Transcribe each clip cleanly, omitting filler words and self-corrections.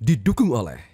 didukung oleh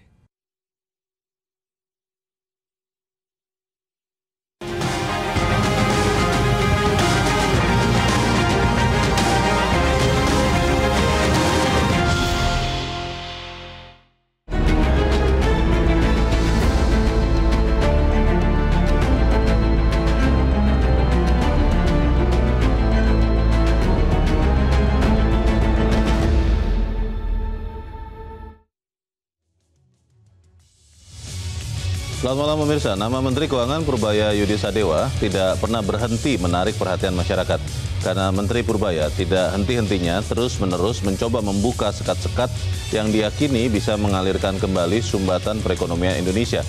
Selamat malam pemirsa, nama Menteri Keuangan Purbaya Yudi Sadewa tidak pernah berhenti menarik perhatian masyarakat. Karena Menteri Purbaya tidak henti-hentinya terus-menerus mencoba membuka sekat-sekat yang diyakini bisa mengalirkan kembali sumbatan perekonomian Indonesia.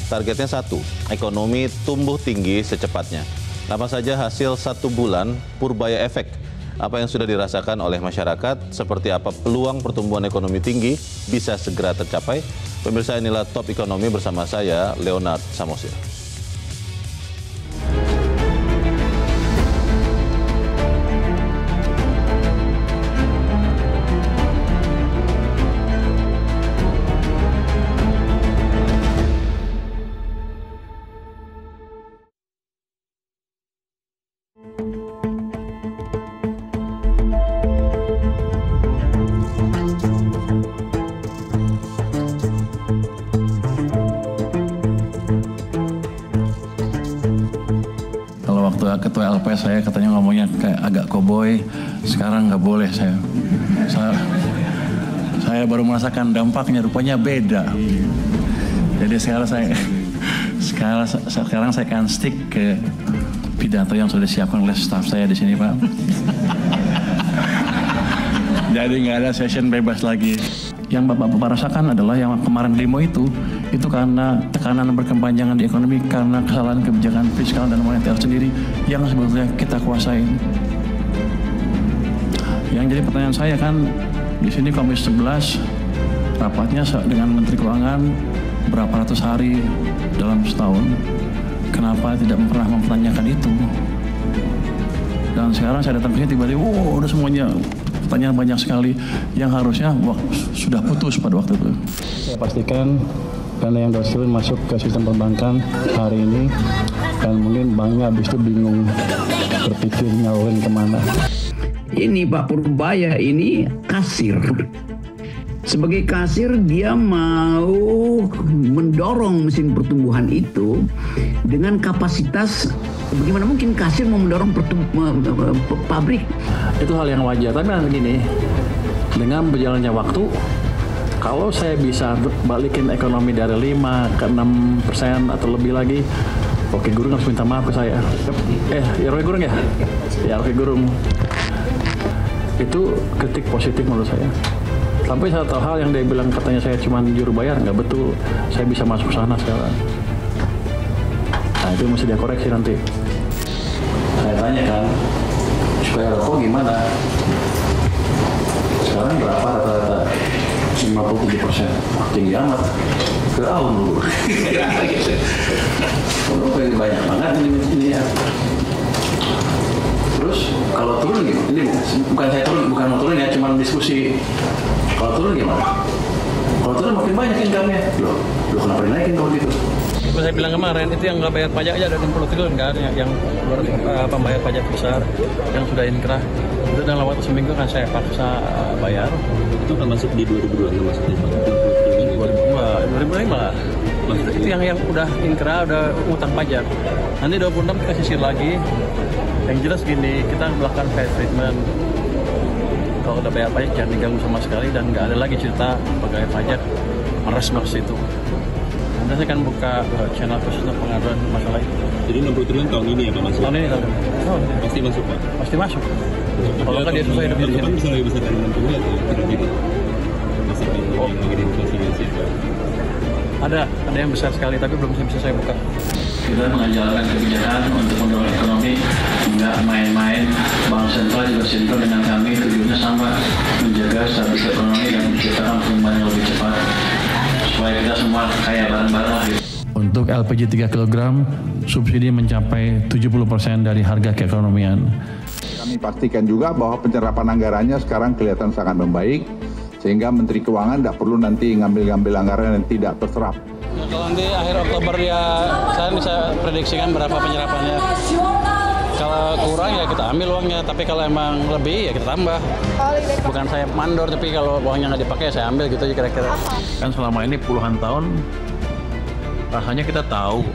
Targetnya satu, ekonomi tumbuh tinggi secepatnya. Apa saja hasil 1 bulan Purbaya Efek? Apa yang sudah dirasakan oleh masyarakat, seperti apa peluang pertumbuhan ekonomi tinggi bisa segera tercapai? Pemirsa, inilah Top Ekonomi bersama saya, Leonard Samosir. Ketua LP saya katanya ngomongnya kayak agak koboi, sekarang nggak boleh saya baru merasakan dampaknya, rupanya beda. Jadi sekarang saya akan stick ke pidato yang sudah disiapkan oleh staf saya di sini, Pak. Jadi nggak ada session bebas lagi. Yang Bapak rasakan adalah yang kemarin demo itu karena tekanan berkepanjangan di ekonomi, karena kesalahan kebijakan fiskal dan moneter sendiri yang sebetulnya kita kuasain. Yang jadi pertanyaan saya kan, di sini Komisi 11 rapatnya dengan Menteri Keuangan berapa ratus hari dalam setahun. Kenapa tidak pernah mempertanyakan itu? Dan sekarang saya datang ke sini tiba-tiba, udah semuanya pertanyaan banyak sekali yang harusnya sudah putus pada waktu itu. Saya pastikan dana yang 2 triliun masuk ke sistem perbankan hari ini, dan mungkin banknya habis itu bingung berpikir nyalurin kemana. Ini Pak Purbaya ini kasir. Sebagai kasir dia mau mendorong mesin pertumbuhan itu dengan kapasitas, bagaimana mungkin kasir mau mendorong pabrik? Itu hal yang wajar, tapi begini, dengan berjalannya waktu, kalau saya bisa balikin ekonomi dari 5 ke 6% atau lebih lagi, Rocky Gerung harus minta maaf ke saya. Ya Rocky Gerung ya? Ya Rocky Gerung. Itu kritik positif menurut saya. Sampai satu hal yang dia bilang katanya saya cuma juru bayar, nggak betul. Saya bisa masuk ke sana sekarang. Nah itu mesti dia koreksi nanti. Saya tanya kan, supaya rokok gimana? Sekarang berapa rata-rata? 57%. Tinggi amat. Keraun dulu. Rokok ini banyak banget ini ya. Terus kalau turun gitu, ini bukan saya turun, bukan mau turun ya, cuma diskusi. Kalau turun gimana? Kalau turun makin banyak income-nya. Loh kenapa dinaikin kalau gitu? Saya bilang kemarin, itu yang nggak bayar pajak aja ada 60 triliun kan, yang pembayar pajak besar, yang sudah inkrah. Itu dalam waktu seminggu kan saya paksa bayar. Itu kan masuk di 2002, nggak masuk di 2005. Itu yang udah inkrah, udah utang pajak. Nanti 26 kita sisir lagi. Yang jelas gini, kita melakukan fair treatment. Kalau udah bayar pajak jangan diganggu sama sekali, dan nggak ada lagi cerita pegawai pajak meres itu. Nanti saya akan buka channel khusus untuk pengaduan masalah itu. Jadi 60 triliun tahun ini ya Pak masuk? Tahun ini. Pasti masuk Pak? Pasti masuk. Kalau nggak dia susah hidup di sini. Bisa lebih besar dari 60 ya kira-kira? Masih lagi diinvestigasi Pak? Ada yang besar sekali, tapi belum bisa saya buka. Kita mengajarkan kebijakan untuk mendorong ekonomi, nggak main-main. Bank sentral juga sinkron dengan kami, tujuannya sama, menjaga stabilitas ekonomi dan menciptakan pertumbuhan yang lebih cepat, supaya kita semua kaya bareng-bareng. Untuk LPG 3 kg, subsidi mencapai 70% dari harga keekonomian. Kami pastikan juga bahwa penyerapan anggarannya sekarang kelihatan sangat membaik. Sehingga Menteri Keuangan tidak perlu nanti ngambil-ngambil anggaran yang tidak terserap. Ya, kalau nanti akhir Oktober ya saya bisa prediksikan berapa penyerapannya. Kalau kurang ya kita ambil uangnya, tapi kalau emang lebih ya kita tambah. Bukan saya mandor, tapi kalau uangnya nggak dipakai saya ambil gitu aja kira-kira. Kan selama ini puluhan tahun rasanya kita tahu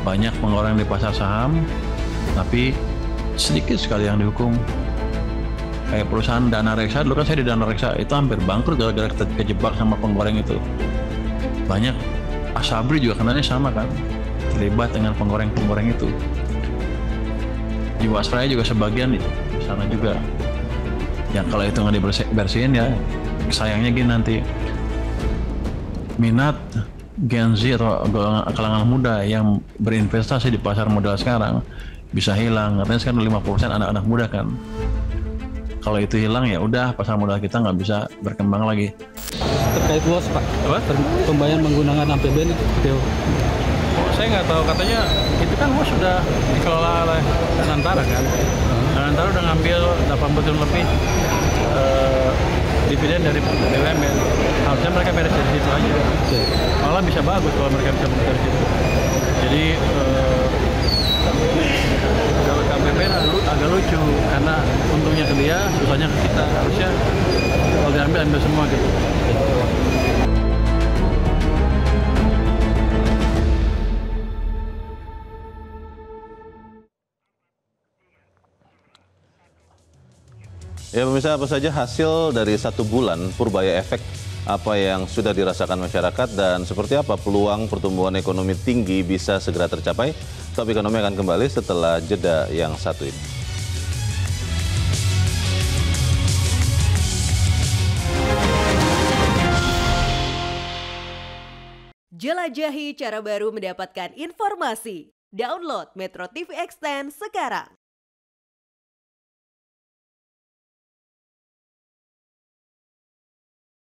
banyak orang di pasar saham, tapi sedikit sekali yang dihukum. Kayak perusahaan Dana Reksa, dulu kan saya di Dana Reksa itu hampir bangkrut gara-gara kejebak sama penggoreng itu. Banyak Asabri juga kenanya sama kan, terlibat dengan penggoreng-penggoreng itu. Jiwasraya juga sebagian di sana juga. Ya kalau itu nggak dibersihin ya sayangnya gini nanti minat Gen Z atau kalangan muda yang berinvestasi di pasar modal sekarang bisa hilang. Artinya sekarang 50% anak-anak muda kan. Kalau itu hilang ya udah pasar modal kita nggak bisa berkembang lagi. Terkait WOS Pak, pembayaran menggunakan APBN itu. Saya nggak tahu, katanya itu kan WOS sudah dikelola oleh Danantara kan. Danantara udah ngambil 80 triliun lebih dividen dari BUMN. Harusnya mereka beres dari situ aja. Malah bisa bagus kalau mereka bisa beres dari situ. Jadi pegawai KPBN agak lucu karena untungnya ke dia, susahnya ke kita. Harusnya kalau diambil ambil semua gitu. Ya pemirsa, apa saja hasil dari 1 bulan Purbaya Efek, apa yang sudah dirasakan masyarakat dan seperti apa peluang pertumbuhan ekonomi tinggi bisa segera tercapai? Top Ekonomi akan kembali setelah jeda yang satu ini. Jelajahi cara baru mendapatkan informasi. Download Metro TV Extend sekarang.